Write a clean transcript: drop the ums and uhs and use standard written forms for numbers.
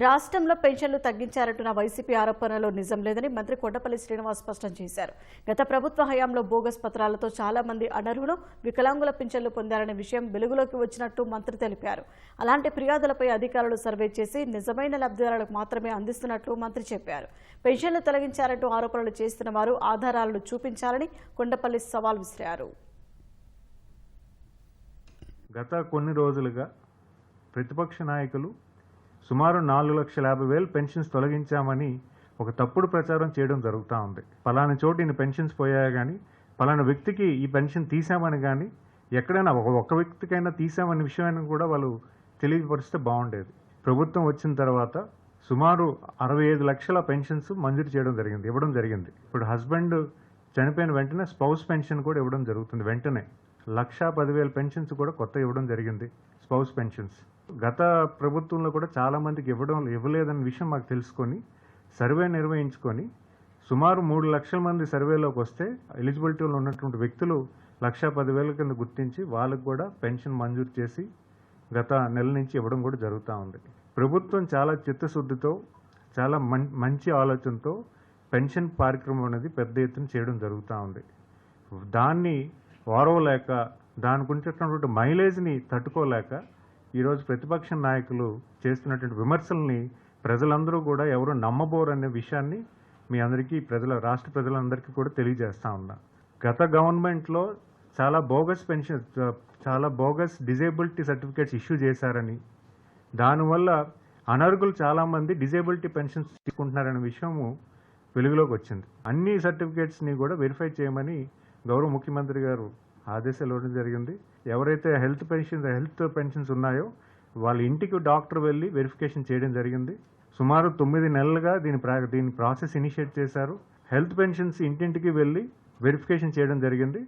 రాష్ట్రంలో పెన్షన్లు తగ్గించారంటున్న వైసీపీ ఆరోపణలో నిజం లేదని మంత్రి కొండపల్లి శ్రీనివాస్ స్పష్టం చేశారు. గత ప్రభుత్వ హయాంలో బోగస్ పత్రాలతో చాలా మంది అనర్హులు వికలాంగుల పెన్షన్లు పొందారనే విషయం వెలుగులోకి వచ్చినట్టు మంత్రి తెలిపారు. అలాంటి ఫిర్యాదులపై అధికారులు సర్వే చేసి నిజమైన లబ్ధిదారులకు మాత్రమే అందిస్తున్నట్లు మంత్రి చెప్పారు. పెన్షన్లు తొలగించారంటూ ఆరోపణలు చేస్తున్న వారు ఆధారాలను చూపించాలని కొండపల్లి సవాల్ విసిరారు. గత కొన్ని రోజులుగా ప్రతిపక్ష నాయకులు సుమారు 4,50,000 పెన్షన్స్ తొలగించామని ఒక తప్పుడు ప్రచారం చేయడం జరుగుతూ ఉంది. పలానా చోటు ఇన్ని పెన్షన్స్ పోయాయి కానీ పలానా వ్యక్తికి ఈ పెన్షన్ తీసామని కానీ ఎక్కడైనా ఒక వ్యక్తికైనా తీసామనే విషయాన్ని కూడా వాళ్ళు తెలియపరిస్తే బాగుండేది. ప్రభుత్వం వచ్చిన తర్వాత సుమారు 65 లక్షల పెన్షన్స్ మంజూరు చేయడం జరిగింది, ఇవ్వడం జరిగింది. ఇప్పుడు హస్బెండ్ చనిపోయిన వెంటనే స్పౌస్ పెన్షన్ కూడా ఇవ్వడం జరుగుతుంది. వెంటనే 1,10,000 పెన్షన్స్ కూడా కొత్త ఇవ్వడం జరిగింది, స్పౌస్ పెన్షన్స్. గత ప్రభుత్వంలో కూడా చాలామందికి ఇవ్వలేదన్న విషయం మాకు తెలుసుకొని సర్వే నిర్వహించుకొని సుమారు 3 లక్షల మంది సర్వేలోకి వస్తే ఎలిజిబిలిటీలో ఉన్నటువంటి వ్యక్తులు 1,10,000 కింద గుర్తించి వాళ్ళకు కూడా పెన్షన్ మంజూరు చేసి గత నెల నుంచి ఇవ్వడం కూడా జరుగుతూ ఉంది. ప్రభుత్వం చాలా చిత్తశుద్ధితో చాలా మంచి ఆలోచనతో పెన్షన్ కార్యక్రమం అనేది పెద్ద ఎత్తున చేయడం జరుగుతూ ఉంది. దాన్ని వారవలేక దానికి ఉంచేటటువంటి మైలేజ్ని తట్టుకోలేక ఈరోజు ప్రతిపక్ష నాయకులు చేస్తున్నటువంటి విమర్శల్ని ప్రజలందరూ కూడా ఎవరు నమ్మబోరనే విషయాన్ని మీ అందరికీ రాష్ట్ర ప్రజలందరికీ కూడా తెలియజేస్తా ఉన్నా. గత గవర్నమెంట్లో చాలా బోగస్ డిజేబిలిటీ సర్టిఫికేట్స్ ఇష్యూ చేశారని, దానివల్ల అనర్హులు చాలామంది డిజేబిలిటీ పెన్షన్స్ తీసుకుంటున్నారనే విషయము వెలుగులోకి వచ్చింది. అన్ని సర్టిఫికేట్స్ని కూడా వెరిఫై చేయమని గౌరవ ముఖ్యమంత్రి గారు ఆదేశాలు ఇవ్వడం జరిగింది. ఎవరైతే హెల్త్ పెన్షన్స్ ఉన్నాయో వాళ్ళ ఇంటికి డాక్టర్ వెళ్ళి వెరిఫికేషన్ చేయడం జరిగింది. సుమారు 9 నెలలుగా దీని ప్రాసెస్ ఇనిషియేట్ చేశారు. హెల్త్ పెన్షన్స్ ఇంటింటికి వెళ్ళి వెరిఫికేషన్ చేయడం జరిగింది.